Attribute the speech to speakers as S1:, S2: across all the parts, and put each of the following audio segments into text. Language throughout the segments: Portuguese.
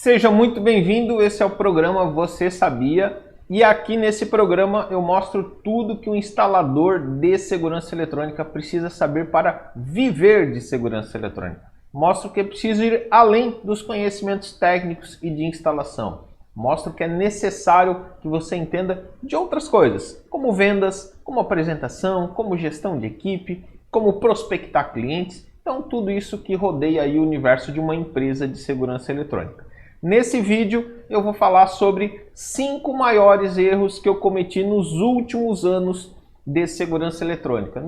S1: Seja muito bem-vindo, esse é o programa Você Sabia? E aqui nesse programa eu mostro tudo que um instalador de segurança eletrônica precisa saber para viver de segurança eletrônica. Mostro que é preciso ir além dos conhecimentos técnicos e de instalação. Mostro que é necessário que você entenda de outras coisas, como vendas, como apresentação, como gestão de equipe, como prospectar clientes. Então tudo isso que rodeia aí o universo de uma empresa de segurança eletrônica. Nesse vídeo eu vou falar sobre 5 maiores erros que eu cometi nos últimos anos de segurança eletrônica.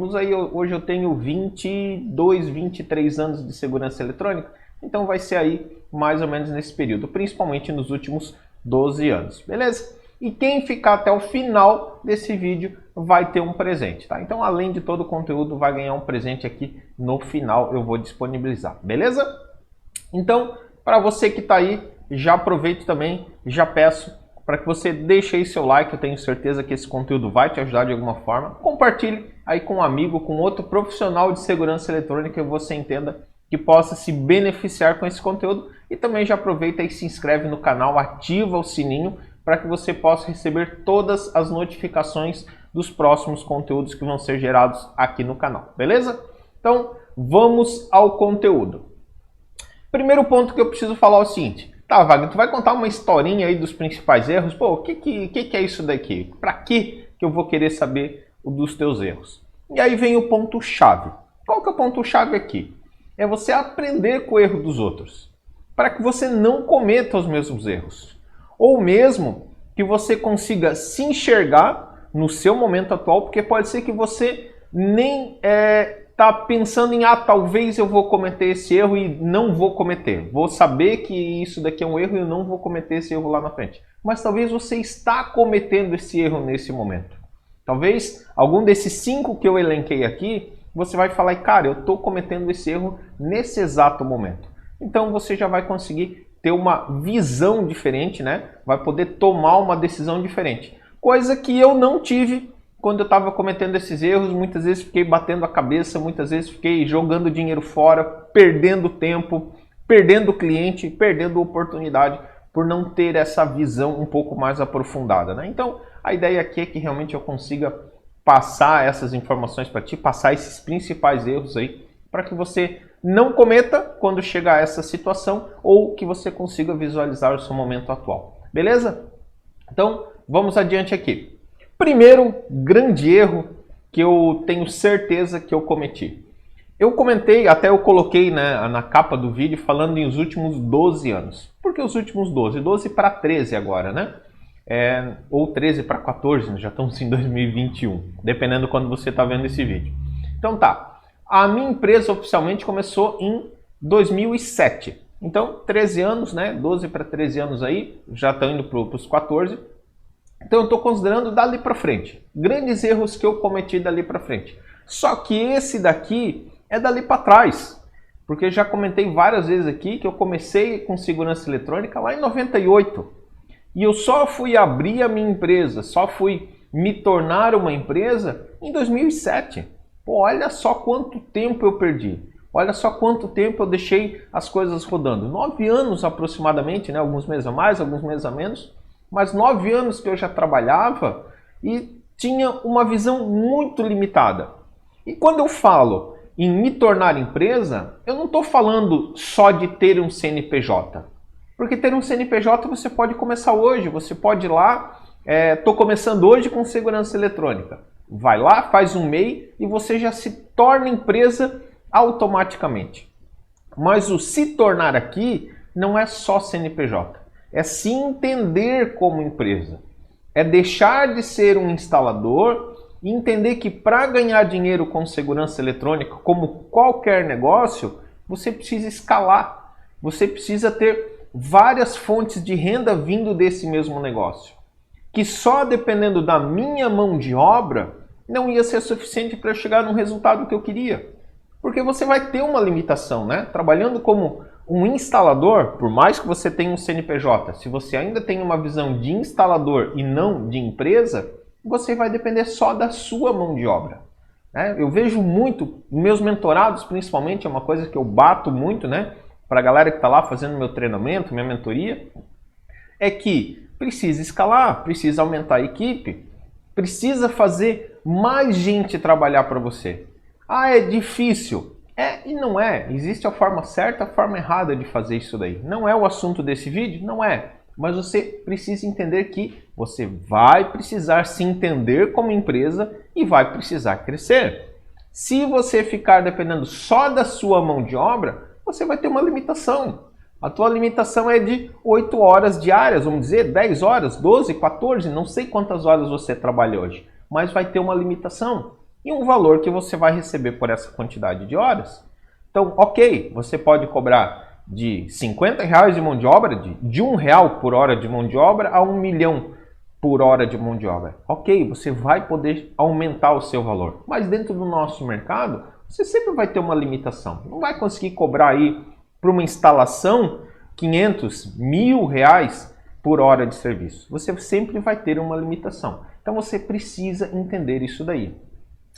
S1: Hoje eu tenho 22, 23 anos de segurança eletrônica, então vai ser aí mais ou menos nesse período, principalmente nos últimos 12 anos, beleza? E quem ficar até o final desse vídeo vai ter um presente, tá? Então, além de todo o conteúdo, vai ganhar um presente aqui no final, eu vou disponibilizar, beleza? Então, para você que está aí, já aproveito também, já peço para que você deixe aí seu like, eu tenho certeza que esse conteúdo vai te ajudar de alguma forma. Compartilhe aí com um amigo, com outro profissional de segurança eletrônica que você entenda que possa se beneficiar com esse conteúdo. E também já aproveita e se inscreve no canal, ativa o sininho para que você possa receber todas as notificações dos próximos conteúdos que vão ser gerados aqui no canal, beleza? Então, vamos ao conteúdo. Primeiro ponto que eu preciso falar é o seguinte. Tá, Wagner, tu vai contar uma historinha aí dos principais erros? Pô, o que é isso daqui? Para que eu vou querer saber dos teus erros? E aí vem o ponto-chave. Qual que é o ponto-chave aqui? É você aprender com o erro dos outros, para que você não cometa os mesmos erros. Ou mesmo que você consiga se enxergar no seu momento atual, porque pode ser que você nem tá pensando em, talvez eu vou cometer esse erro e não vou cometer. Vou saber que isso daqui é um erro e eu não vou cometer esse erro lá na frente. Mas talvez você está cometendo esse erro nesse momento. Talvez algum desses 5 que eu elenquei aqui, você vai falar, cara, eu estou cometendo esse erro nesse exato momento. Então você já vai conseguir ter uma visão diferente, né? Vai poder tomar uma decisão diferente. Coisa que eu não tive quando eu estava cometendo esses erros. Muitas vezes fiquei batendo a cabeça, muitas vezes fiquei jogando dinheiro fora, perdendo tempo, perdendo cliente, perdendo oportunidade por não ter essa visão um pouco mais aprofundada, né? Então, a ideia aqui é que realmente eu consiga passar essas informações para ti, passar esses principais erros aí, para que você não cometa quando chegar a essa situação ou que você consiga visualizar o seu momento atual. Beleza? Então, vamos adiante aqui. Primeiro grande erro que eu tenho certeza que eu cometi. Eu comentei, até eu coloquei, né, na capa do vídeo falando em os últimos 12 anos. Por que os últimos 12? 12 para 13 agora, né? Ou 13 para 14, já estamos em 2021, dependendo quando você está vendo esse vídeo. Então tá, a minha empresa oficialmente começou em 2007. Então 13 anos, né? 12 para 13 anos aí, já estão indo para os 14. Então eu estou considerando dali para frente. Grandes erros que eu cometi dali para frente. Só que esse daqui é dali para trás. Porque eu já comentei várias vezes aqui que eu comecei com segurança eletrônica lá em 98. E eu só fui abrir a minha empresa, só fui me tornar uma empresa em 2007. Pô, olha só quanto tempo eu perdi. Olha só quanto tempo eu deixei as coisas rodando. 9 anos aproximadamente, né? Alguns meses a mais, alguns meses a menos. Mas 9 anos que eu já trabalhava e tinha uma visão muito limitada. E quando eu falo em me tornar empresa, eu não estou falando só de ter um CNPJ. Porque ter um CNPJ você pode começar hoje, você pode ir lá, estou começando hoje com segurança eletrônica. Vai lá, faz um MEI e você já se torna empresa automaticamente. Mas o se tornar aqui não é só CNPJ. É se entender como empresa. É deixar de ser um instalador e entender que para ganhar dinheiro com segurança eletrônica, como qualquer negócio, você precisa escalar. Você precisa ter várias fontes de renda vindo desse mesmo negócio. Que só dependendo da minha mão de obra não ia ser suficiente para chegar no resultado que eu queria. Porque você vai ter uma limitação, né? Trabalhando como um instalador, por mais que você tenha um CNPJ, se você ainda tem uma visão de instalador e não de empresa, você vai depender só da sua mão de obra. Eu vejo muito, meus mentorados principalmente, é uma coisa que eu bato muito, né? para a galera que está lá fazendo meu treinamento, minha mentoria, é que precisa escalar, precisa aumentar a equipe, precisa fazer mais gente trabalhar para você. Ah, é difícil. É e não é. Existe a forma certa, a forma errada de fazer isso daí. Não é o assunto desse vídeo? Não é. Mas você precisa entender que você vai precisar se entender como empresa e vai precisar crescer. Se você ficar dependendo só da sua mão de obra, você vai ter uma limitação. A tua limitação é de 8 horas diárias, vamos dizer, 10 horas, 12, 14, não sei quantas horas você trabalha hoje, mas vai ter uma limitação e um valor que você vai receber por essa quantidade de horas. Então, ok, você pode cobrar de R$50 de mão de obra, de R$1 por hora de mão de obra a R$1 milhão por hora de mão de obra. Ok, você vai poder aumentar o seu valor, mas dentro do nosso mercado, você sempre vai ter uma limitação. Não vai conseguir cobrar aí para uma instalação 500, R$1.000 por hora de serviço. Você sempre vai ter uma limitação. Então você precisa entender isso daí.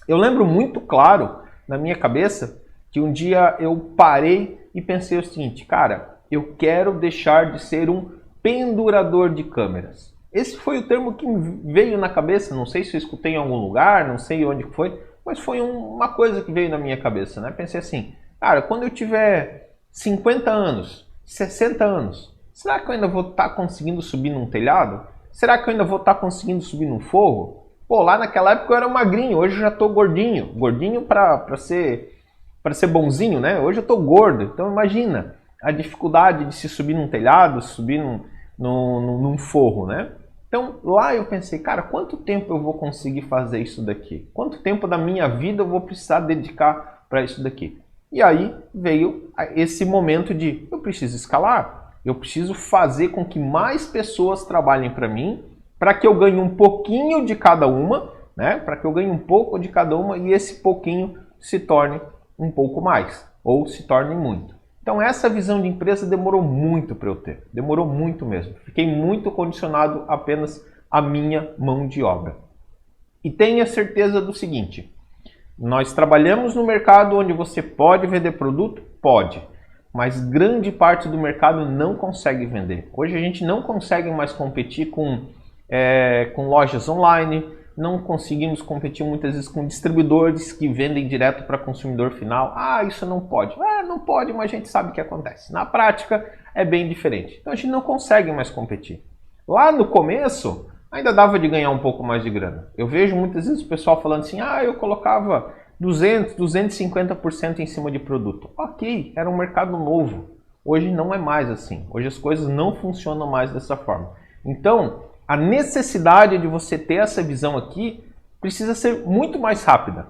S1: Eu lembro muito claro na minha cabeça que um dia eu parei e pensei o seguinte, cara, eu quero deixar de ser um pendurador de câmeras. Esse foi o termo que veio na cabeça, não sei se eu escutei em algum lugar, não sei onde foi, mas foi uma coisa que veio na minha cabeça, né? Pensei assim, cara, quando eu tiver 50 anos, 60 anos, será que eu ainda vou estar conseguindo subir num telhado? Será que eu ainda vou estar conseguindo subir num forro? Pô, lá naquela época eu era magrinho, hoje eu já tô gordinho. Gordinho para ser bonzinho, né? Hoje eu tô gordo. Então imagina a dificuldade de se subir num telhado, subir num forro, né? Então lá eu pensei, cara, quanto tempo eu vou conseguir fazer isso daqui? Quanto tempo da minha vida eu vou precisar dedicar para isso daqui? E aí veio esse momento de eu preciso escalar, eu preciso fazer com que mais pessoas trabalhem para mim, para que eu ganhe um pouquinho de cada uma, né? Para que eu ganhe um pouco de cada uma e esse pouquinho se torne um pouco mais, ou se torne muito. Então essa visão de empresa demorou muito para eu ter, demorou muito mesmo. Fiquei muito condicionado apenas à minha mão de obra. E tenha certeza do seguinte, nós trabalhamos no mercado onde você pode vender produto? Pode, mas grande parte do mercado não consegue vender. Hoje a gente não consegue mais competir com lojas online, não conseguimos competir muitas vezes com distribuidores que vendem direto para consumidor final. Ah, isso não pode. Não pode, mas a gente sabe o que acontece. Na prática é bem diferente. Então a gente não consegue mais competir. Lá no começo ainda dava de ganhar um pouco mais de grana. Eu vejo muitas vezes o pessoal falando assim, eu colocava 200, 250% em cima de produto. Ok, era um mercado novo. Hoje não é mais assim. Hoje as coisas não funcionam mais dessa forma. Então, a necessidade de você ter essa visão aqui precisa ser muito mais rápida.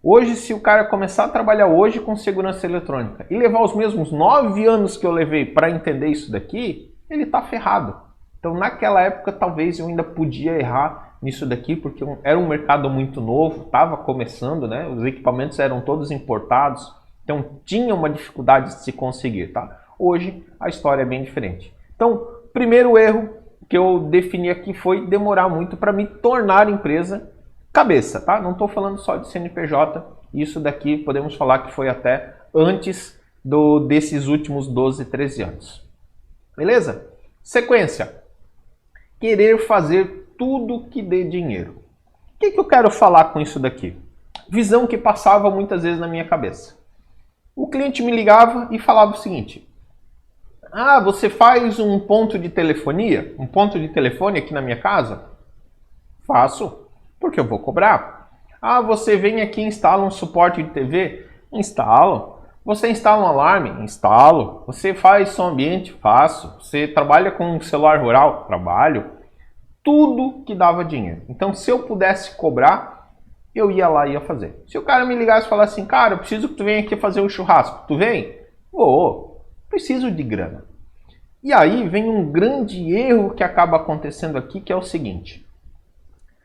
S1: Hoje, se o cara começar a trabalhar hoje com segurança eletrônica e levar os mesmos 9 anos que eu levei para entender isso daqui, ele está ferrado. Então, naquela época, talvez eu ainda podia errar nisso daqui, porque era um mercado muito novo, estava começando, né? Os equipamentos eram todos importados, então tinha uma dificuldade de se conseguir, tá? Hoje, a história é bem diferente. Então, primeiro erro que eu defini aqui foi demorar muito para me tornar empresa cabeça, tá? Não estou falando só de CNPJ, isso daqui podemos falar que foi até antes desses últimos 12, 13 anos. Beleza? Sequência. Querer fazer tudo que dê dinheiro. O que eu quero falar com isso daqui? Visão que passava muitas vezes na minha cabeça. O cliente me ligava e falava o seguinte, você faz um ponto de telefonia? Um ponto de telefone aqui na minha casa? Faço, porque eu vou cobrar. Você vem aqui e instala um suporte de TV? Instalo. Você instala um alarme? Instalo. Você faz som ambiente? Faço. Você trabalha com um celular rural? Trabalho. Tudo que dava dinheiro. Então, se eu pudesse cobrar, eu ia lá e ia fazer. Se o cara me ligasse e falasse assim, cara, eu preciso que tu venha aqui fazer um churrasco. Tu vem? Vou. Preciso de grana. E aí vem um grande erro que acaba acontecendo aqui, que é o seguinte.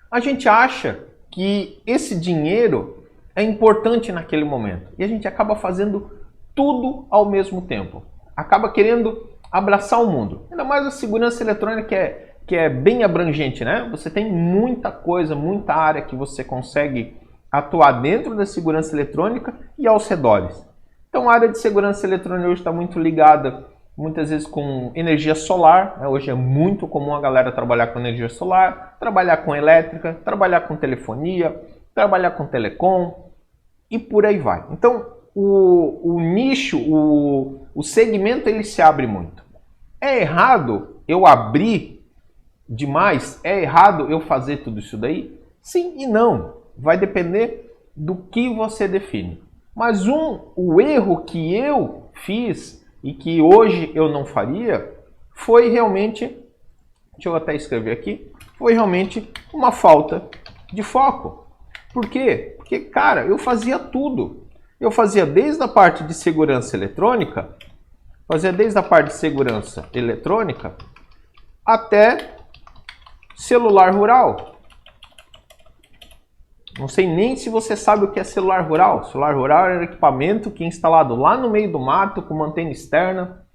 S1: A gente acha que esse dinheiro é importante naquele momento. E a gente acaba fazendo tudo ao mesmo tempo. Acaba querendo abraçar o mundo. Ainda mais a segurança eletrônica que é bem abrangente, né? Você tem muita coisa, muita área que você consegue atuar dentro da segurança eletrônica e aos redores. Então a área de segurança eletrônica hoje está muito ligada, muitas vezes, com energia solar, né? Hoje é muito comum a galera trabalhar com energia solar, trabalhar com elétrica, trabalhar com telefonia, trabalhar com telecom e por aí vai. Então o nicho, o segmento, ele se abre muito. É errado eu abrir demais? É errado eu fazer tudo isso daí? Sim e não. Vai depender do que você define. Mas o erro que eu fiz e que hoje eu não faria foi realmente, deixa eu até escrever aqui, foi realmente uma falta de foco. Por quê? Porque, cara, eu fazia tudo. Eu fazia desde a parte de segurança eletrônica, até celular rural. Não sei nem se você sabe o que é celular rural. Celular rural era um equipamento que é instalado lá no meio do mato, com uma antena externa,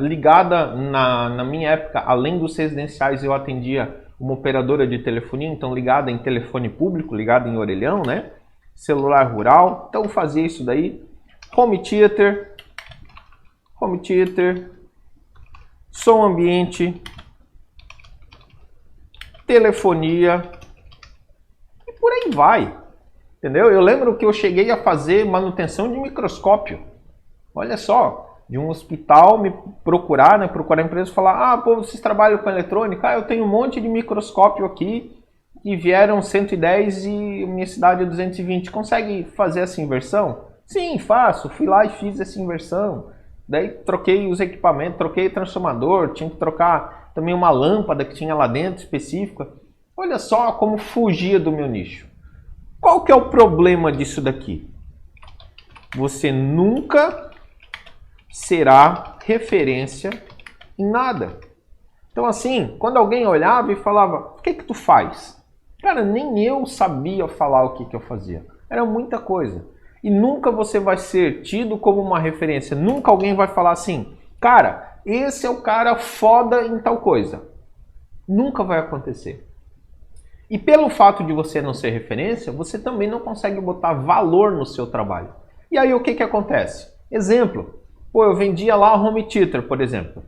S1: ligada, na minha época, além dos residenciais, eu atendia uma operadora de telefonia, então ligada em telefone público, ligada em orelhão, né? Celular rural, então fazia isso daí. Home theater, som ambiente, telefonia, e por aí vai, entendeu? Eu lembro que eu cheguei a fazer manutenção de microscópio. Olha só, de um hospital me procurar, né? Procurar a empresa e falar: ah, pô, vocês trabalham com eletrônica? Ah, eu tenho um monte de microscópio aqui e vieram 110 e minha cidade é 220. Consegue fazer essa inversão? Sim, faço. Fui lá e fiz essa inversão. Daí troquei os equipamentos, troquei o transformador, tinha que trocar também uma lâmpada que tinha lá dentro específica. Olha só como fugia do meu nicho. Qual que é o problema disso daqui? Você nunca será referência em nada. Então assim, quando alguém olhava e falava: o que tu faz? Cara, nem eu sabia falar o que eu fazia. Era muita coisa. E nunca você vai ser tido como uma referência. Nunca alguém vai falar assim: cara, esse é o cara foda em tal coisa. Nunca vai acontecer. E pelo fato de você não ser referência, você também não consegue botar valor no seu trabalho. E aí o que acontece? Exemplo, pô, eu vendia lá a Home Theater, por exemplo.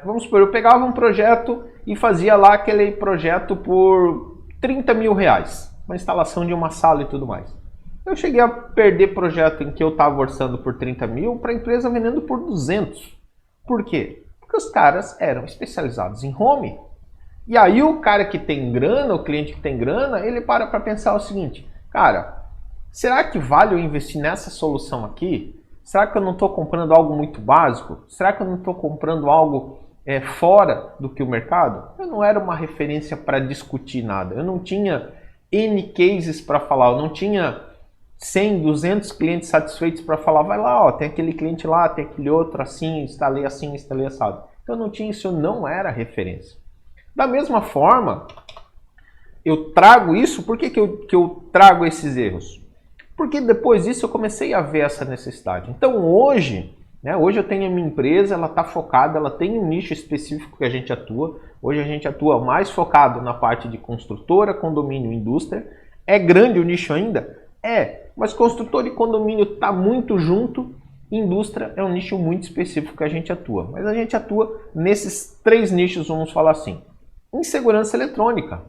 S1: Vamos supor, eu pegava um projeto e fazia lá aquele projeto por 30 mil reais. Uma instalação de uma sala e tudo mais. Eu cheguei a perder projeto em que eu estava orçando por 30 mil para a empresa vendendo por 200. Por quê? Porque os caras eram especializados em home. E aí o cara que tem grana, o cliente que tem grana, ele para pensar o seguinte: cara, será que vale eu investir nessa solução aqui? Será que eu não estou comprando algo muito básico? Será que eu não estou comprando algo fora do que o mercado? Eu não era uma referência para discutir nada. Eu não tinha N cases para falar. Eu não tinha 100, 200 clientes satisfeitos para falar: vai lá, ó, tem aquele cliente lá, tem aquele outro assim, instalei assado. Então eu não tinha isso, eu não era referência. Da mesma forma, eu trago isso. Por que eu trago esses erros? Porque depois disso eu comecei a ver essa necessidade. Então hoje, né, hoje eu tenho a minha empresa, ela está focada, ela tem um nicho específico que a gente atua. Hoje a gente atua mais focado na parte de construtora, condomínio, indústria. É grande o nicho ainda? Mas construtor e condomínio está muito junto. Indústria é um nicho muito específico que a gente atua. Mas a gente atua nesses 3 nichos, vamos falar assim. Em segurança eletrônica.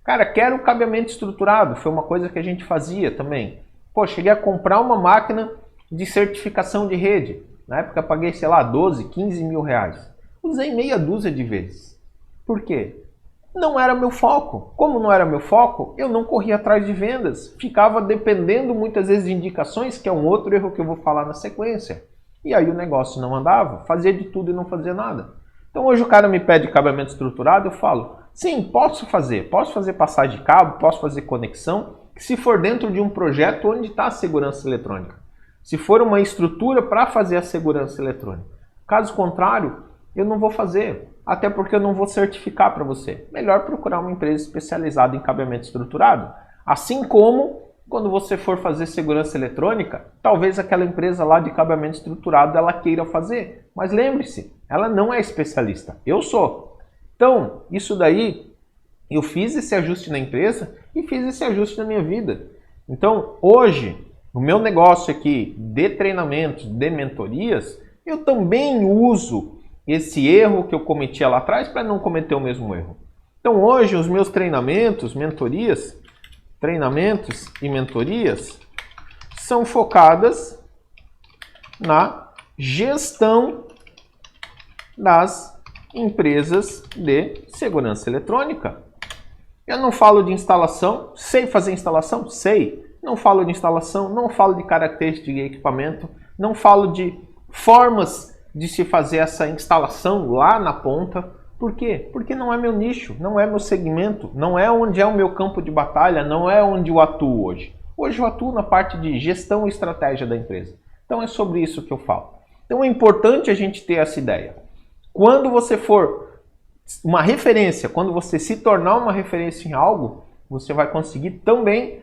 S1: Cara, quero cabeamento estruturado. Foi uma coisa que a gente fazia também. Pô, cheguei a comprar uma máquina de certificação de rede. Na época paguei, sei lá, 12, 15 mil reais. Usei meia dúzia de vezes. Por quê? Não era meu foco. Como não era meu foco, eu não corria atrás de vendas. Ficava dependendo muitas vezes de indicações, que é um outro erro que eu vou falar na sequência. E aí o negócio não andava. Fazia de tudo e não fazia nada. Então hoje o cara me pede cabeamento estruturado, eu falo: sim, posso fazer passagem de cabo, posso fazer conexão, se for dentro de um projeto onde está a segurança eletrônica. Se for uma estrutura para fazer a segurança eletrônica. Caso contrário, eu não vou fazer, até porque eu não vou certificar para você. Melhor procurar uma empresa especializada em cabeamento estruturado. Assim como, quando você for fazer segurança eletrônica, talvez aquela empresa lá de cabeamento estruturado ela queira fazer. Mas lembre-se, ela não é especialista. Eu sou. Então, isso daí, eu fiz esse ajuste na empresa e fiz esse ajuste na minha vida. Então, hoje, No meu negócio aqui de treinamentos, de mentorias, eu também uso esse erro que eu cometia lá atrás para não cometer o mesmo erro. Então hoje os meus treinamentos e mentorias são focadas na gestão das empresas de segurança eletrônica. Eu não falo de instalação, sei fazer instalação? Sei. Não falo de instalação, não falo de características de equipamento, não falo de formas de se fazer essa instalação lá na ponta. Por quê? Porque não é meu nicho, não é meu segmento, não é onde é o meu campo de batalha, não é onde eu atuo hoje. Hoje eu atuo na parte de gestão e estratégia da empresa. Então é sobre isso que eu falo. Então é importante a gente ter essa ideia. Quando você for uma referência, quando você se tornar uma referência em algo, você vai conseguir também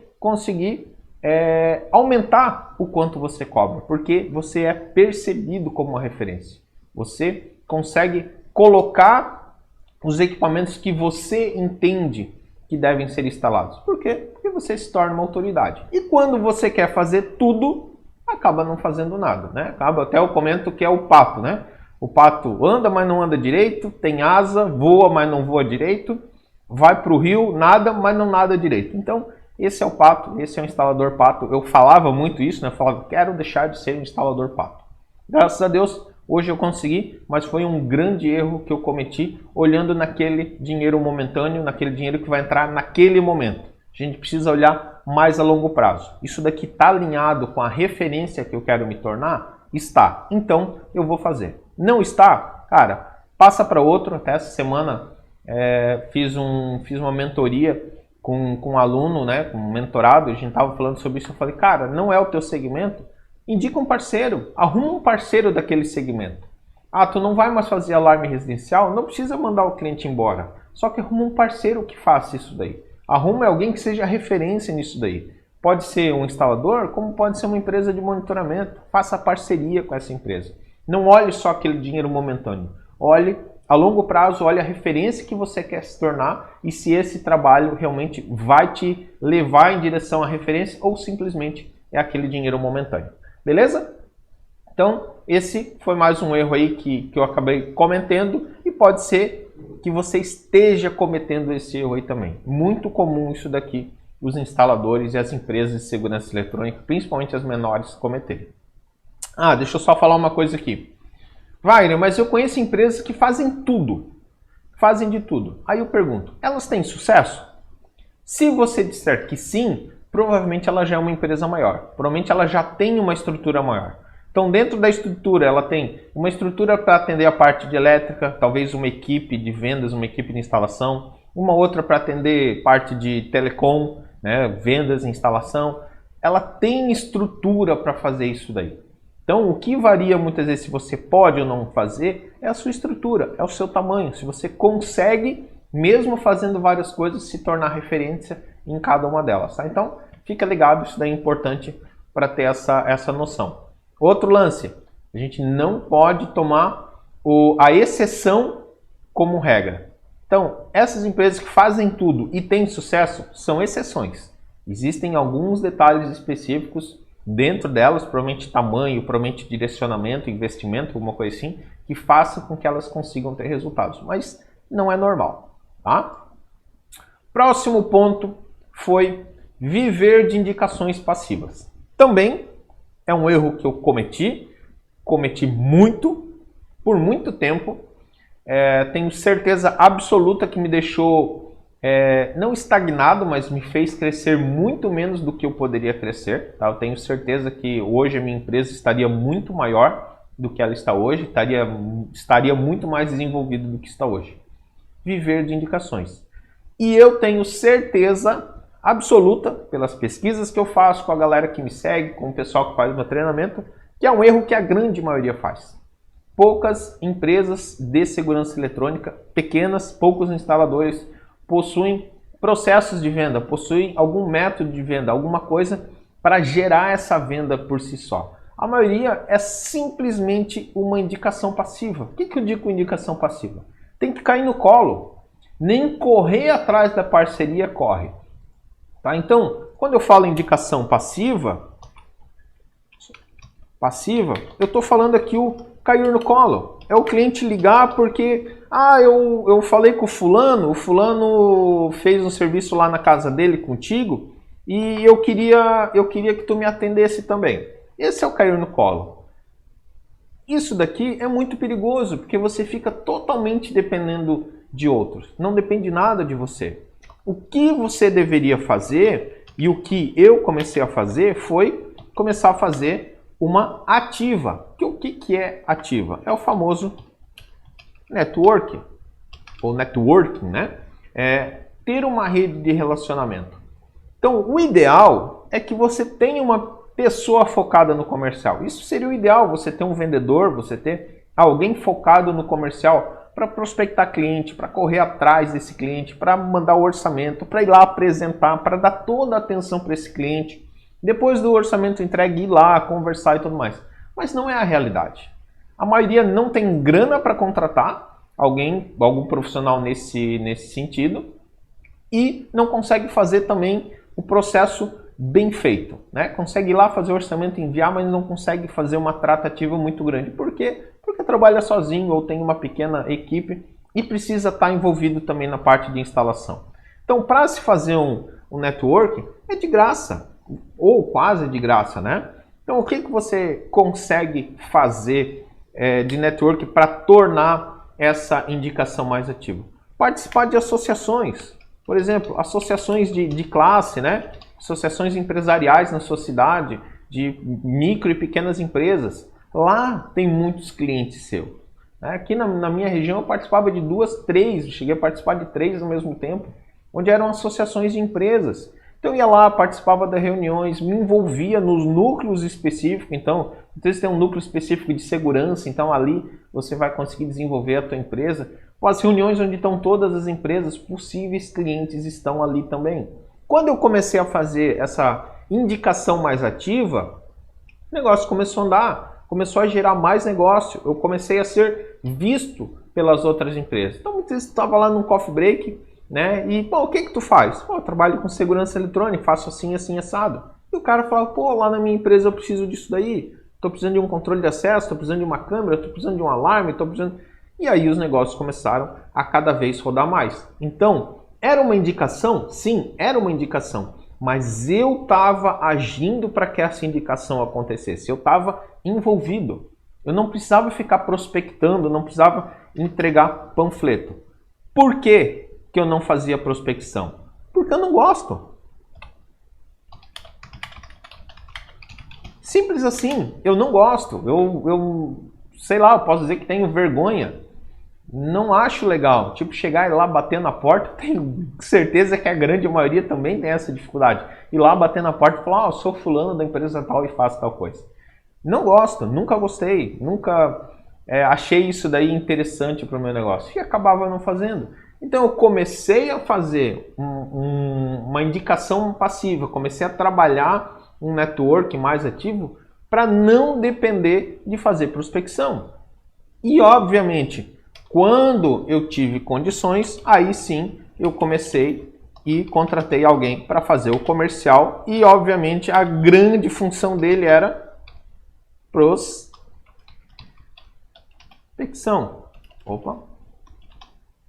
S1: aumentar o quanto você cobra, porque você é percebido como uma referência. Você consegue colocar os equipamentos que você entende que devem ser instalados. Por quê? Porque você se torna uma autoridade. E quando você quer fazer tudo, acaba não fazendo nada, né? Até eu comento que é o pato, né? O pato anda, mas não anda direito, tem asa, voa, mas não voa direito, vai para o rio, nada, mas não nada direito. Então, esse é o pato, esse é o instalador pato. Eu falava muito isso, né? Eu falava, quero deixar de ser um instalador pato. Graças a Deus, hoje eu consegui, mas foi um grande erro que eu cometi olhando naquele dinheiro momentâneo, naquele dinheiro que vai entrar naquele momento. A gente precisa olhar mais a longo prazo. Isso daqui está alinhado com a referência que eu quero me tornar? Está. Então, eu vou fazer. Não está? Cara, passa para outro. Até essa semana fiz uma mentoria com um aluno, né, com um mentorado, a gente estava falando sobre isso, eu falei, cara, não é o teu segmento? Indica um parceiro, arruma um parceiro daquele segmento. Ah, tu não vai mais fazer alarme residencial? Não precisa mandar o cliente embora, só que arruma um parceiro que faça isso daí. Arruma alguém que seja referência nisso daí. Pode ser um instalador, como pode ser uma empresa de monitoramento. Faça parceria com essa empresa. Não olhe só aquele dinheiro momentâneo. Olhe a longo prazo, olhe a referência que você quer se tornar e se esse trabalho realmente vai te levar em direção à referência ou simplesmente é aquele dinheiro momentâneo. Beleza? Então, esse foi mais um erro aí que eu acabei cometendo e pode ser que você esteja cometendo esse erro aí também. Muito comum isso daqui, os instaladores e as empresas de segurança eletrônica, principalmente as menores, cometerem. Ah, deixa eu só falar uma coisa aqui. Wagner, mas eu conheço empresas que fazem tudo. Fazem de tudo. Aí eu pergunto, elas têm sucesso? Se você disser que sim, provavelmente ela já é uma empresa maior. Provavelmente ela já tem uma estrutura maior. Então dentro da estrutura ela tem uma estrutura para atender a parte de elétrica, talvez uma equipe de vendas, uma equipe de instalação, uma outra para atender parte de telecom, né, vendas e instalação. Ela tem estrutura para fazer isso daí. Então, o que varia muitas vezes se você pode ou não fazer é a sua estrutura, é o seu tamanho. Se você consegue, mesmo fazendo várias coisas, se tornar referência em cada uma delas. Tá? Então, fica ligado, isso daí é importante para ter essa noção. Outro lance, a gente não pode tomar a exceção como regra. Então, essas empresas que fazem tudo e têm sucesso são exceções. Existem alguns detalhes específicos dentro delas, provavelmente tamanho, provavelmente direcionamento, investimento, alguma coisa assim, que faça com que elas consigam ter resultados. Mas não é normal, tá? Próximo ponto foi viver de indicações passivas. Também é um erro que eu cometi muito, por muito tempo. Tenho certeza absoluta que me deixou não estagnado, mas me fez crescer muito menos do que eu poderia crescer. Tá? Eu tenho certeza que hoje a minha empresa estaria muito maior do que ela está hoje, estaria muito mais desenvolvida do que está hoje. Viver de indicações. E eu tenho certeza absoluta, pelas pesquisas que eu faço com a galera que me segue, com o pessoal que faz o meu treinamento, que é um erro que a grande maioria faz. Poucas empresas de segurança eletrônica, pequenas, poucos instaladores, possuem processos de venda, possuem algum método de venda, alguma coisa para gerar essa venda por si só. A maioria é simplesmente uma indicação passiva. O que eu digo com indicação passiva? Tem que cair no colo. Nem correr atrás da parceria corre. Tá? Então, quando eu falo indicação passiva, passiva, eu estou falando aqui o cair no colo. É o cliente ligar porque, eu falei com o fulano fez um serviço lá na casa dele contigo e eu queria que tu me atendesse também. Esse é o cair no colo. Isso daqui é muito perigoso porque você fica totalmente dependendo de outros. Não depende nada de você. O que você deveria fazer e o que eu comecei a fazer foi começar a fazer uma ativa. O que é ativa? É o famoso network, ou networking, né? É ter uma rede de relacionamento. Então, o ideal é que você tenha uma pessoa focada no comercial. Isso seria o ideal, você ter um vendedor, você ter alguém focado no comercial para prospectar cliente, para correr atrás desse cliente, para mandar o orçamento, para ir lá apresentar, para dar toda a atenção para esse cliente. Depois do orçamento entregue, ir lá, conversar e tudo mais. Mas não é a realidade. A maioria não tem grana para contratar algum profissional nesse sentido e não consegue fazer também o processo bem feito, né? Consegue ir lá fazer o orçamento, enviar, mas não consegue fazer uma tratativa muito grande. Por quê? Porque trabalha sozinho ou tem uma pequena equipe e precisa estar envolvido também na parte de instalação. Então, para se fazer um network, é de graça, ou quase de graça, né? Então, o que você consegue fazer de network para tornar essa indicação mais ativa? Participar de associações, por exemplo, associações de classe, né? Associações empresariais na sua cidade, de micro e pequenas empresas. Lá tem muitos clientes seus. Aqui na minha região eu participava de 2, 3, cheguei a participar de 3 ao mesmo tempo, onde eram associações de empresas. Então eu ia lá, participava das reuniões, me envolvia nos núcleos específicos. Então, você tem um núcleo específico de segurança, então ali você vai conseguir desenvolver a tua empresa. As reuniões onde estão todas as empresas, possíveis clientes estão ali também. Quando eu comecei a fazer essa indicação mais ativa, o negócio começou a andar, começou a gerar mais negócio, eu comecei a ser visto pelas outras empresas. Então, muitas vezes estava lá num coffee break, né? E, o que tu faz? Eu trabalho com segurança eletrônica, faço assim, assim, assado. E o cara fala, lá na minha empresa eu preciso disso daí, estou precisando de um controle de acesso, estou precisando de uma câmera, estou precisando de um alarme, estou precisando... E aí os negócios começaram a cada vez rodar mais. Então, era uma indicação? Sim, era uma indicação. Mas eu estava agindo para que essa indicação acontecesse. Eu estava envolvido. Eu não precisava ficar prospectando, não precisava entregar panfleto. Por que eu não fazia prospecção? Porque eu não gosto. Simples assim, eu não gosto. Eu sei lá, eu posso dizer que tenho vergonha. Não acho legal, tipo, chegar lá bater na porta, tenho certeza que a grande maioria também tem essa dificuldade. Ir lá bater na porta e falar, eu sou fulano da empresa tal e faço tal coisa. Não gosto, nunca gostei, nunca achei isso daí interessante para o meu negócio e acabava não fazendo. Então eu comecei a fazer uma indicação passiva, comecei a trabalhar um network mais ativo para não depender de fazer prospecção. E obviamente, quando eu tive condições, aí sim eu comecei e contratei alguém para fazer o comercial e obviamente a grande função dele era prospecção.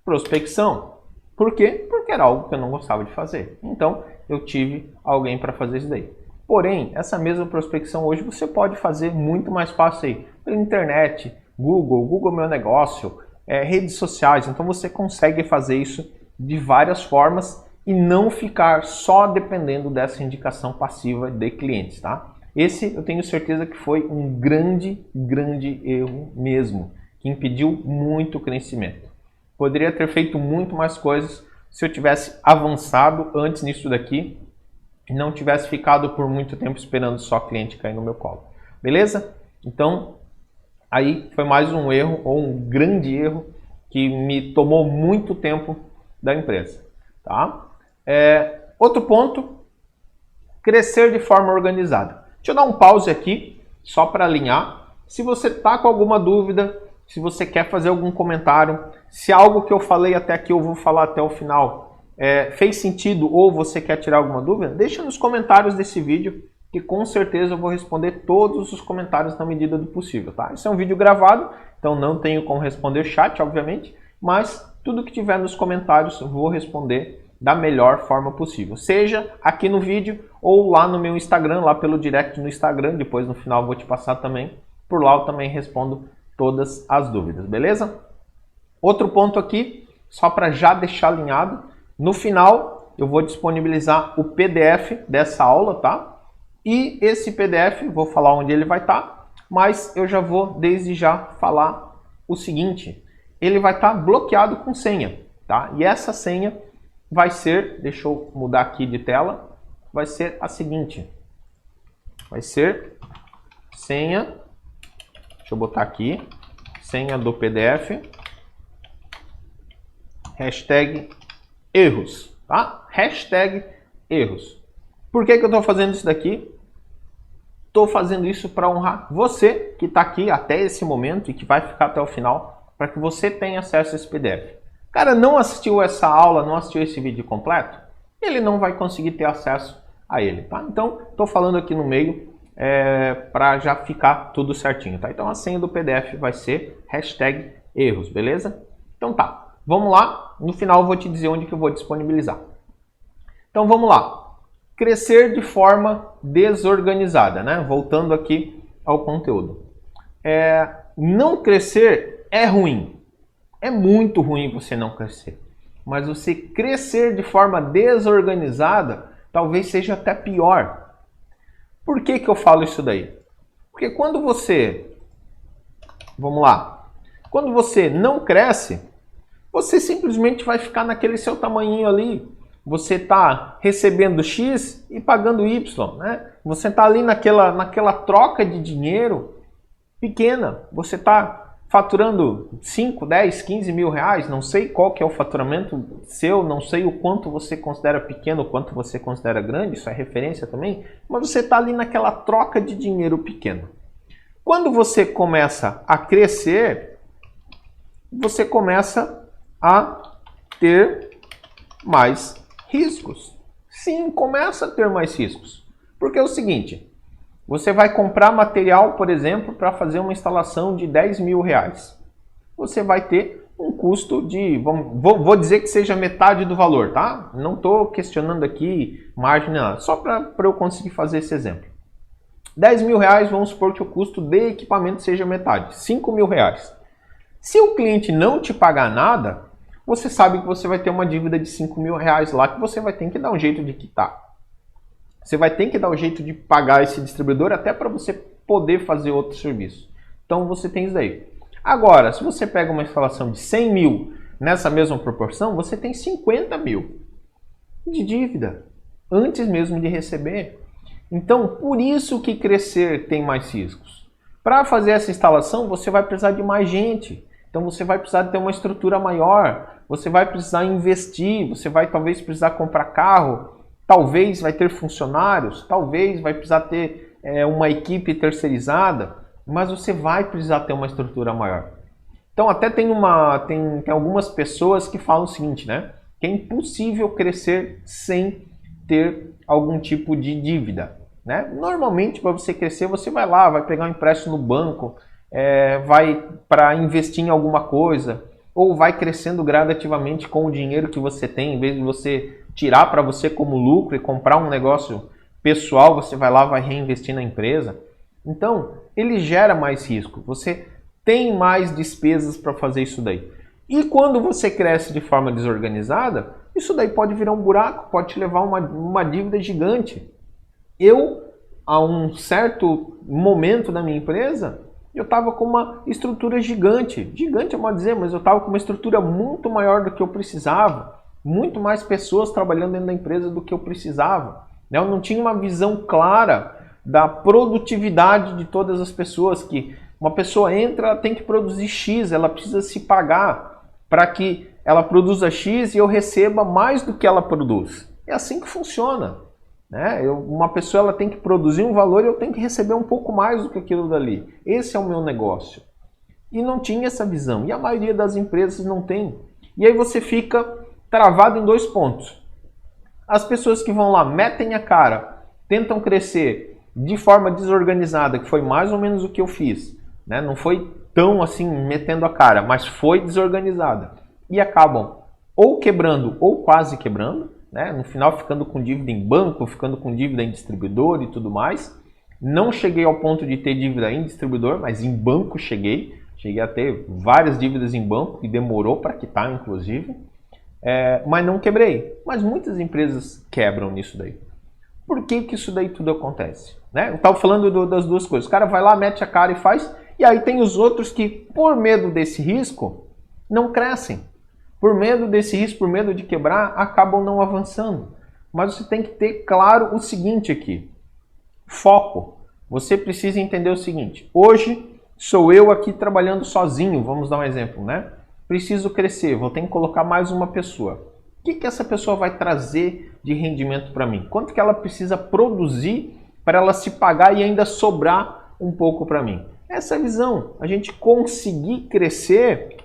S1: Prospecção. Por quê? Porque era algo que eu não gostava de fazer. Então eu tive alguém para fazer isso daí. Porém, essa mesma prospecção hoje você pode fazer muito mais fácil aí pela internet, Google Meu Negócio, redes sociais. Então você consegue fazer isso de várias formas e não ficar só dependendo dessa indicação passiva de clientes, tá? Esse eu tenho certeza que foi um grande erro mesmo, que impediu muito o crescimento. Poderia ter feito muito mais coisas se eu tivesse avançado antes nisso daqui e não tivesse ficado por muito tempo esperando só cliente cair no meu colo. Beleza? Então, aí foi mais um erro, ou um grande erro, que me tomou muito tempo da empresa. Tá? Outro ponto, crescer de forma organizada. Deixa eu dar um pause aqui, só para alinhar. Se você está com alguma dúvida, se você quer fazer algum comentário, se algo que eu falei até aqui, eu vou falar até o final, fez sentido ou você quer tirar alguma dúvida, deixa nos comentários desse vídeo que com certeza eu vou responder todos os comentários na medida do possível, tá? Isso é um vídeo gravado, então não tenho como responder chat, obviamente, mas tudo que tiver nos comentários eu vou responder da melhor forma possível, seja aqui no vídeo ou lá no meu Instagram, lá pelo direct no Instagram, depois no final eu vou te passar também, por lá eu também respondo todas as dúvidas, beleza? Outro ponto aqui, só para já deixar alinhado, no final eu vou disponibilizar o PDF dessa aula, tá? E esse PDF, vou falar onde ele vai estar, mas eu já vou desde já falar o seguinte, ele vai estar bloqueado com senha, tá? E essa senha vai ser, deixa eu mudar aqui de tela, vai ser a seguinte, vai ser senha, deixa eu botar aqui, senha do PDF, hashtag erros, tá? Hashtag erros. Por que eu estou fazendo isso daqui? Estou fazendo isso para honrar você que está aqui até esse momento e que vai ficar até o final, para que você tenha acesso a esse PDF. O cara não assistiu essa aula, não assistiu esse vídeo completo, ele não vai conseguir ter acesso a ele, tá? Então, estou falando aqui no meio para já ficar tudo certinho, tá? Então, a senha do PDF vai ser hashtag erros, beleza? Então tá, vamos lá. No final eu vou te dizer onde que eu vou disponibilizar. Então, vamos lá. Crescer de forma desorganizada, né? Voltando aqui ao conteúdo. Não crescer é ruim. É muito ruim você não crescer. Mas você crescer de forma desorganizada talvez seja até pior. Por que que eu falo isso daí? Porque quando você... Vamos lá. Quando você não cresce, você simplesmente vai ficar naquele seu tamanhinho ali. Você está recebendo X e pagando Y, né? Você está ali naquela troca de dinheiro pequena. Você está faturando 5, 10, 15 mil reais, não sei qual que é o faturamento seu, não sei o quanto você considera pequeno, o quanto você considera grande, isso é referência também, mas você está ali naquela troca de dinheiro pequeno. Quando você começa a crescer, você começa a ter mais riscos. Sim, começa a ter mais riscos. Porque é o seguinte, você vai comprar material, por exemplo, para fazer uma instalação de 10 mil reais. Você vai ter um custo de, vou dizer que seja metade do valor, tá? Não estou questionando aqui margem, não, só para eu conseguir fazer esse exemplo. 10 mil reais, vamos supor que o custo de equipamento seja metade, 5 mil reais. Se o cliente não te pagar nada, você sabe que você vai ter uma dívida de 5 mil reais lá que você vai ter que dar um jeito de quitar. Você vai ter que dar um jeito de pagar esse distribuidor até para você poder fazer outro serviço. Então você tem isso daí. Agora, se você pega uma instalação de 100 mil nessa mesma proporção, você tem 50 mil de dívida antes mesmo de receber. Então, por isso que crescer tem mais riscos. Para fazer essa instalação, você vai precisar de mais gente. Então você vai precisar ter uma estrutura maior, você vai precisar investir, você vai talvez precisar comprar carro, talvez vai ter funcionários, talvez vai precisar ter uma equipe terceirizada, mas você vai precisar ter uma estrutura maior. Então até tem algumas pessoas que falam o seguinte, né? Que é impossível crescer sem ter algum tipo de dívida, né? Normalmente para você crescer, você vai lá, vai pegar um empréstimo no banco, vai para investir em alguma coisa, ou vai crescendo gradativamente com o dinheiro que você tem, em vez de você tirar para você como lucro e comprar um negócio pessoal, você vai lá, vai reinvestir na empresa. Então, ele gera mais risco, você tem mais despesas para fazer isso daí. E quando você cresce de forma desorganizada, isso daí pode virar um buraco, pode te levar a uma dívida gigante. Eu, a um certo momento da minha empresa, eu estava com uma estrutura gigante. Gigante é mal dizer, mas eu estava com uma estrutura muito maior do que eu precisava. Muito mais pessoas trabalhando dentro da empresa do que eu precisava. Eu não tinha uma visão clara da produtividade de todas as pessoas. Que uma pessoa entra, ela tem que produzir X, ela precisa se pagar para que ela produza X e eu receba mais do que ela produz. É assim que funciona. Uma pessoa ela tem que produzir um valor e eu tenho que receber um pouco mais do que aquilo dali. Esse é o meu negócio. E não tinha essa visão. E a maioria das empresas não tem. E aí você fica travado em 2 pontos. As pessoas que vão lá, metem a cara, tentam crescer de forma desorganizada, que foi mais ou menos o que eu fiz, né? Não foi tão assim metendo a cara, mas foi desorganizada. E acabam ou quebrando ou quase quebrando, né? No final ficando com dívida em banco, ficando com dívida em distribuidor e tudo mais. Não cheguei ao ponto de ter dívida em distribuidor, mas em banco cheguei. Cheguei a ter várias dívidas em banco e demorou para quitar, inclusive. Mas não quebrei. Mas muitas empresas quebram nisso daí. Por que que isso daí tudo acontece? Né? Eu estava falando das duas coisas. O cara vai lá, mete a cara e faz. E aí tem os outros que, por medo desse risco, não crescem. Por medo desse risco, por medo de quebrar, acabam não avançando. Mas você tem que ter claro o seguinte aqui. Foco. Você precisa entender o seguinte. Hoje sou eu aqui trabalhando sozinho. Vamos dar um exemplo, né? Preciso crescer. Vou ter que colocar mais uma pessoa. O que que essa pessoa vai trazer de rendimento para mim? Quanto que ela precisa produzir para ela se pagar e ainda sobrar um pouco para mim? Essa é a visão. A gente conseguir crescer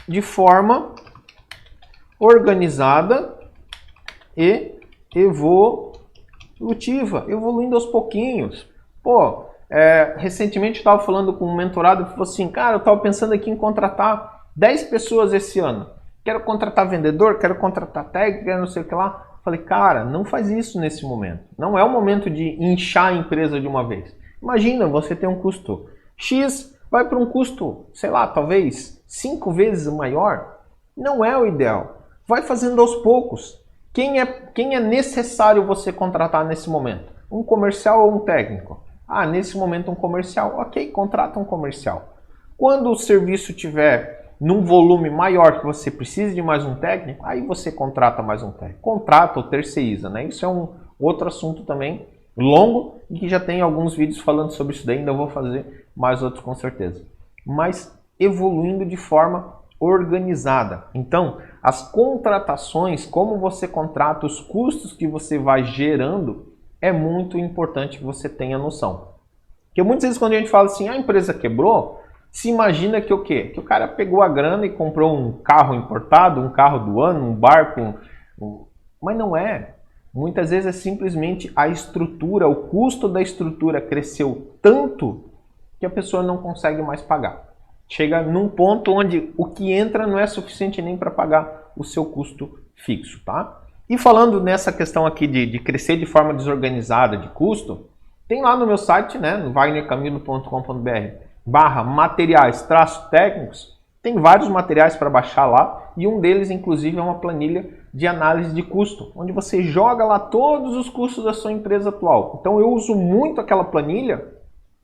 S1: de forma organizada e evolutiva, evoluindo aos pouquinhos. Pô, recentemente eu estava falando com um mentorado que falou assim, cara, eu estava pensando aqui em contratar 10 pessoas esse ano. Quero contratar vendedor, quero contratar técnico, quero não sei o que lá. Falei, cara, não faz isso nesse momento. Não é o momento de inchar a empresa de uma vez. Imagina, você tem um custo X, vai para um custo, sei lá, talvez 5 vezes maior. Não é o ideal. Vai fazendo aos poucos. Quem é necessário você contratar nesse momento? Um comercial ou um técnico? Ah, nesse momento um comercial. Ok, contrata um comercial. Quando o serviço tiver num volume maior que você precisa de mais um técnico, aí você contrata mais um técnico. Contrata ou terceiriza, né? Isso é um outro assunto também longo e que já tem alguns vídeos falando sobre isso daí, ainda vou fazer mais outros com certeza. Mas evoluindo de forma organizada. Então, as contratações, como você contrata, os custos que você vai gerando, é muito importante que você tenha noção. Porque muitas vezes quando a gente fala assim, a empresa quebrou, se imagina que o quê? Que o cara pegou a grana e comprou um carro importado, um carro do ano, um barco, mas não é. Muitas vezes é simplesmente a estrutura, o custo da estrutura cresceu tanto que a pessoa não consegue mais pagar. Chega num ponto onde o que entra não é suficiente nem para pagar o seu custo fixo, tá? E falando nessa questão aqui de crescer de forma desorganizada de custo, tem lá no meu site, né, no wagnercamilo.com.br/materiais-técnicos, tem vários materiais para baixar lá e um deles, inclusive, é uma planilha de análise de custo, onde você joga lá todos os custos da sua empresa atual. Então eu uso muito aquela planilha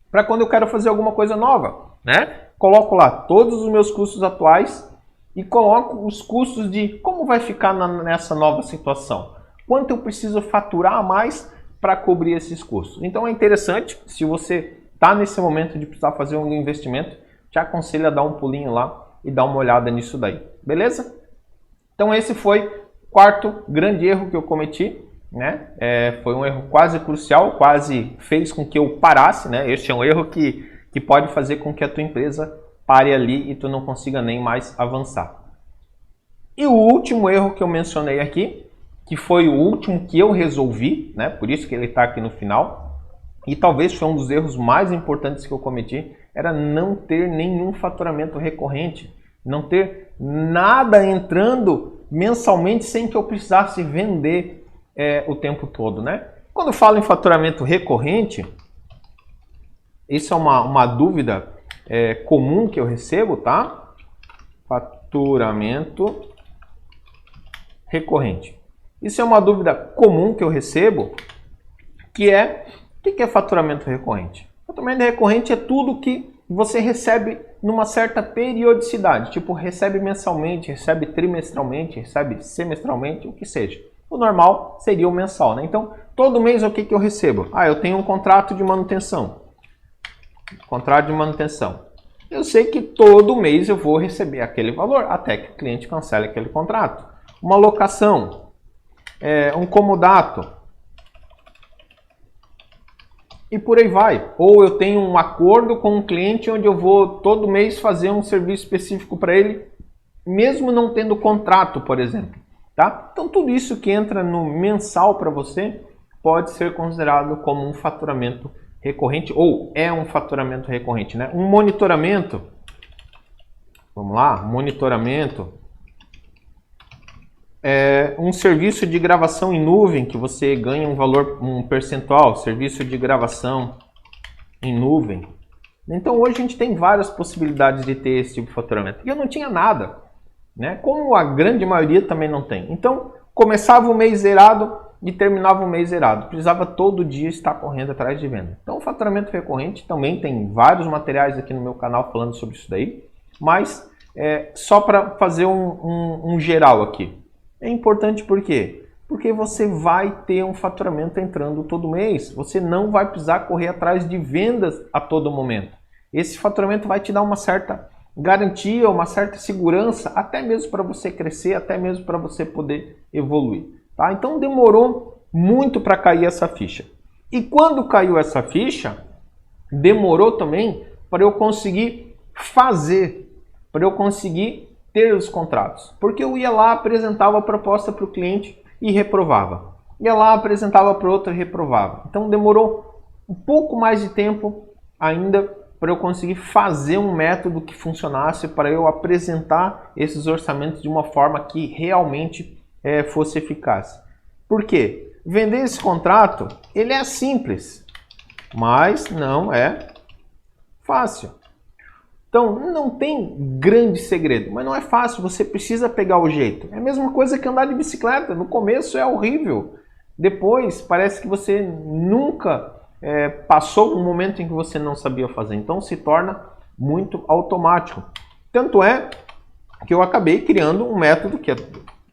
S1: para quando eu quero fazer alguma coisa nova, né? Coloco lá todos os meus custos atuais e coloco os custos de como vai ficar nessa nova situação. Quanto eu preciso faturar a mais para cobrir esses custos. Então é interessante, se você está nesse momento de precisar fazer um investimento, te aconselho a dar um pulinho lá e dar uma olhada nisso daí. Beleza? Então esse foi o quarto grande erro que eu cometi, né? Foi um erro quase crucial, quase fez com que eu parasse, né? Este é um erro que pode fazer com que a tua empresa pare ali e tu não consiga nem mais avançar. E o último erro que eu mencionei aqui, que foi o último que eu resolvi, né? Por isso que ele está aqui no final, e talvez foi um dos erros mais importantes que eu cometi, era não ter nenhum faturamento recorrente, não ter nada entrando mensalmente sem que eu precisasse vender o tempo todo, né? Quando eu falo em faturamento recorrente, isso é uma dúvida comum que eu recebo, tá? Faturamento recorrente. Isso é uma dúvida comum que eu recebo, que é, o que é faturamento recorrente? Faturamento recorrente é tudo que você recebe numa certa periodicidade, tipo recebe mensalmente, recebe trimestralmente, recebe semestralmente, o que seja. O normal seria o mensal, né? Então, todo mês o que eu recebo? Ah, eu tenho um contrato de manutenção. Contrato de manutenção. Eu sei que todo mês eu vou receber aquele valor, até que o cliente cancele aquele contrato. Uma locação, um comodato, e por aí vai. Ou eu tenho um acordo com um cliente onde eu vou todo mês fazer um serviço específico para ele, mesmo não tendo contrato, por exemplo. Tá? Então tudo isso que entra no mensal para você pode ser considerado como um faturamento recorrente, ou é um faturamento recorrente, né? Um monitoramento, vamos lá, monitoramento é um serviço de gravação em nuvem que você ganha um valor, um percentual, serviço de gravação em nuvem. Então hoje a gente tem várias possibilidades de ter esse tipo de faturamento. E eu não tinha nada, né? Como a grande maioria também não tem. Então começava o mês zerado e terminava o mês zerado. Precisava todo dia estar correndo atrás de venda. Então o faturamento recorrente também tem vários materiais aqui no meu canal falando sobre isso daí. Mas só para fazer um geral aqui. É importante por quê? Porque você vai ter um faturamento entrando todo mês. Você não vai precisar correr atrás de vendas a todo momento. Esse faturamento vai te dar uma certa garantia, uma certa segurança, até mesmo para você crescer, até mesmo para você poder evoluir. Tá? Então demorou muito para cair essa ficha. E quando caiu essa ficha, demorou também para eu conseguir fazer, para eu conseguir ter os contratos. Porque eu ia lá, apresentava a proposta para o cliente e reprovava. Ia lá, apresentava para outro e reprovava. Então demorou um pouco mais de tempo ainda para eu conseguir fazer um método que funcionasse, para eu apresentar esses orçamentos de uma forma que realmente fosse eficaz. Por quê? Vender esse contrato, ele é simples, mas não é fácil. Então, não tem grande segredo, mas não é fácil, você precisa pegar o jeito. É a mesma coisa que andar de bicicleta, no começo é horrível, depois parece que você nunca passou um momento em que você não sabia fazer, então se torna muito automático. Tanto é que eu acabei criando um método que eu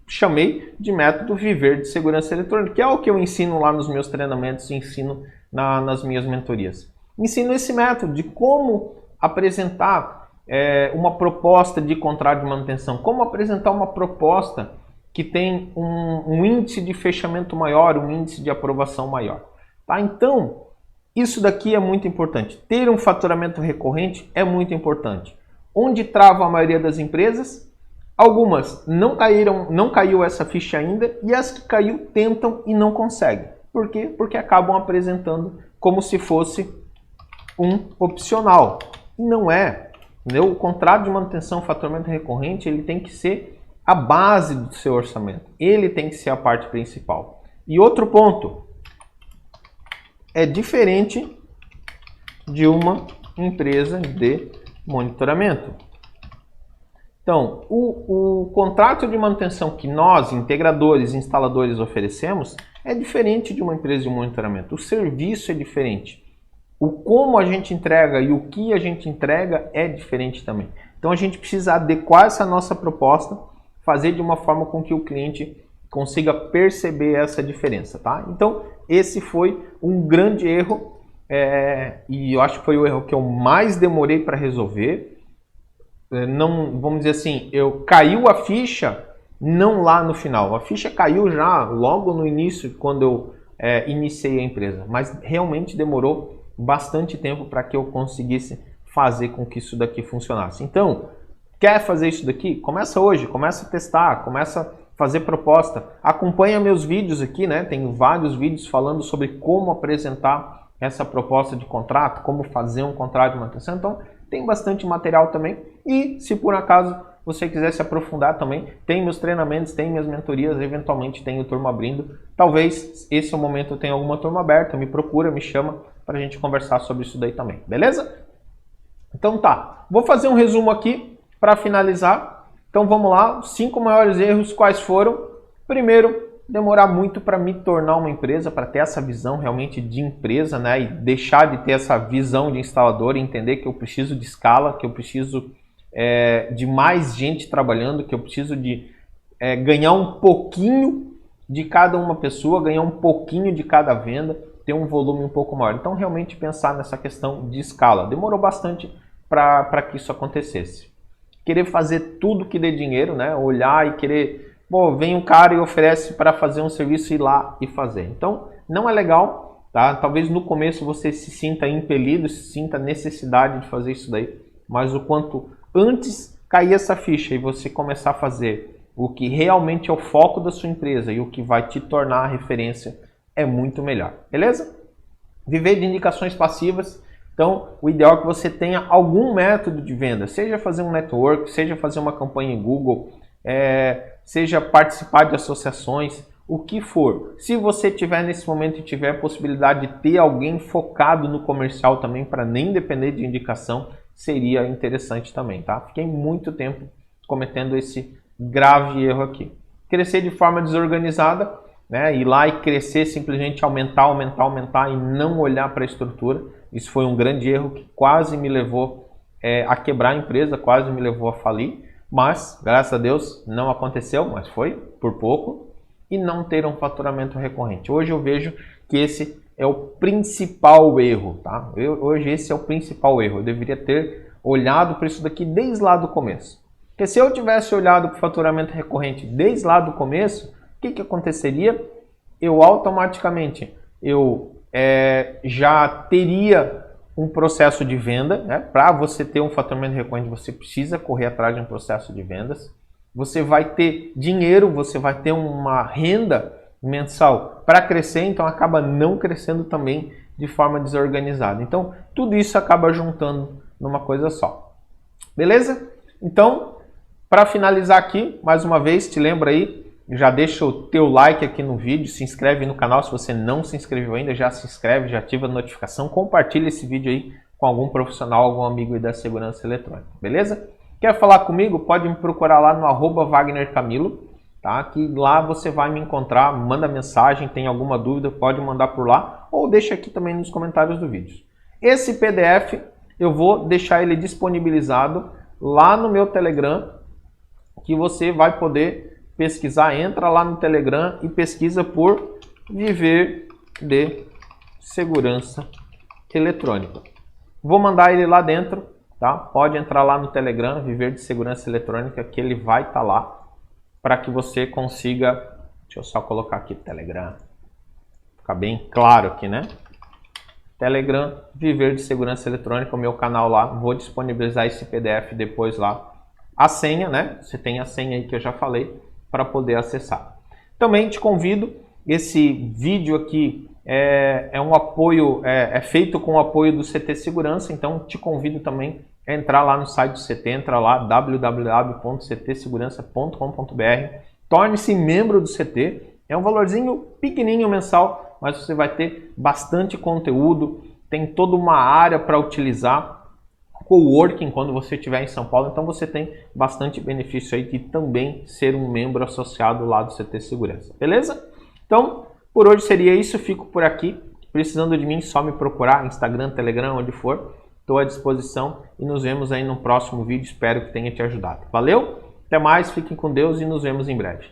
S1: chamei de método Viver de Segurança Eletrônica, que é o que eu ensino lá nos meus treinamentos e ensino nas minhas mentorias. Ensino esse método de como apresentar uma proposta de contrato de manutenção, como apresentar uma proposta que tem um índice de fechamento maior, um índice de aprovação maior. Tá? Então, isso daqui é muito importante. Ter um faturamento recorrente é muito importante. Onde trava a maioria das empresas? Algumas não caiu essa ficha ainda, e as que caiu tentam e não conseguem. Por quê? Porque acabam apresentando como se fosse um opcional. E não é. Entendeu? O contrato de manutenção, faturamento recorrente, ele tem que ser a base do seu orçamento. Ele tem que ser a parte principal. E outro ponto, é diferente de uma empresa de monitoramento. Então, o contrato de manutenção que nós, integradores e instaladores, oferecemos é diferente de uma empresa de monitoramento. O serviço é diferente. O como a gente entrega e o que a gente entrega é diferente também. Então, a gente precisa adequar essa nossa proposta, fazer de uma forma com que o cliente consiga perceber essa diferença. Tá? Então, esse foi um grande erro e eu acho que foi o erro que eu mais demorei para resolver. Não, vamos dizer assim, caiu a ficha não lá no final, a ficha caiu já logo no início, quando eu iniciei a empresa, mas realmente demorou bastante tempo para que eu conseguisse fazer com que isso daqui funcionasse. Então, quer fazer isso daqui? Começa hoje, começa a testar, começa a fazer proposta, acompanha meus vídeos aqui, né? Tenho vários vídeos falando sobre como apresentar essa proposta de contrato, como fazer um contrato de manutenção, então tem bastante material também. E se por acaso você quiser se aprofundar também, tem meus treinamentos, tem minhas mentorias, eventualmente tenho turma abrindo. Talvez esse é o momento eu tenha alguma turma aberta, me procura, me chama para a gente conversar sobre isso daí também, beleza? Então tá, vou fazer um resumo aqui para finalizar. Então vamos lá, os 5 maiores erros quais foram? Primeiro, demorar muito para me tornar uma empresa, para ter essa visão realmente de empresa, né? E deixar de ter essa visão de instalador e entender que eu preciso de escala, que eu preciso de mais gente trabalhando, que eu preciso de ganhar um pouquinho de cada uma pessoa, ganhar um pouquinho de cada venda, ter um volume um pouco maior. Então realmente pensar nessa questão de escala. Demorou bastante para que isso acontecesse. Querer fazer tudo que dê dinheiro, né? Olhar e querer... Pô, vem um cara e oferece para fazer um serviço e ir lá e fazer. Então, não é legal, tá? Talvez no começo você se sinta impelido, se sinta necessidade de fazer isso daí, mas o quanto antes cair essa ficha e você começar a fazer o que realmente é o foco da sua empresa e o que vai te tornar a referência, é muito melhor, beleza? Viver de indicações passivas. Então, o ideal é que você tenha algum método de venda, seja fazer um network, seja fazer uma campanha em Google, seja participar de associações, o que for. Se você tiver nesse momento e tiver a possibilidade de ter alguém focado no comercial também, para nem depender de indicação, seria interessante também, tá? Fiquei muito tempo cometendo esse grave erro aqui. Crescer de forma desorganizada, né? Ir lá e crescer, simplesmente aumentar e não olhar para a estrutura. Isso foi um grande erro que quase me levou a quebrar a empresa, quase me levou a falir. Mas, graças a Deus, não aconteceu, mas foi por pouco. E não ter um faturamento recorrente. Hoje eu vejo que esse é o principal erro, tá? Hoje esse é o principal erro. Eu deveria ter olhado para isso daqui desde lá do começo. Porque se eu tivesse olhado para o faturamento recorrente desde lá do começo, o que aconteceria? Eu automaticamente já teria um processo de venda, né? Para você ter um faturamento recorrente, você precisa correr atrás de um processo de vendas. Você vai ter dinheiro, você vai ter uma renda mensal para crescer, então acaba não crescendo também de forma desorganizada. Então, tudo isso acaba juntando numa coisa só. Beleza? Então, para finalizar aqui, mais uma vez, te lembra aí, já deixa o teu like aqui no vídeo, se inscreve no canal se você não se inscreveu ainda, já se inscreve, já ativa a notificação, compartilha esse vídeo aí com algum profissional, algum amigo aí da segurança eletrônica, beleza? Quer falar comigo? Pode me procurar lá no @WagnerCamilo, tá? Que lá você vai me encontrar, manda mensagem, tem alguma dúvida, pode mandar por lá, ou deixa aqui também nos comentários do vídeo. Esse PDF eu vou deixar ele disponibilizado lá no meu Telegram, que você vai poder pesquisar, entra lá no Telegram e pesquisa por Viver de Segurança Eletrônica. Vou mandar ele lá dentro, tá? Pode entrar lá no Telegram, Viver de Segurança Eletrônica, que ele vai estar lá para que você consiga... Deixa eu só colocar aqui Telegram, ficar bem claro aqui, né? Telegram, Viver de Segurança Eletrônica, o meu canal lá. Vou disponibilizar esse PDF depois lá. A senha, né? Você tem a senha aí que eu já falei para poder acessar. Também te convido, esse vídeo aqui é um apoio, é feito com o apoio do CT Segurança, então te convido também a entrar lá no site do CT, entra lá www.ctsegurança.com.br, torne-se membro do CT, é um valorzinho pequenininho mensal, mas você vai ter bastante conteúdo, tem toda uma área para utilizar, coworking quando você estiver em São Paulo, então você tem bastante benefício aí de também ser um membro associado lá do CT Segurança, beleza? Então, por hoje seria isso, fico por aqui, precisando de mim só me procurar, Instagram, Telegram, onde for, estou à disposição e nos vemos aí no próximo vídeo, espero que tenha te ajudado. Valeu, até mais, fiquem com Deus e nos vemos em breve.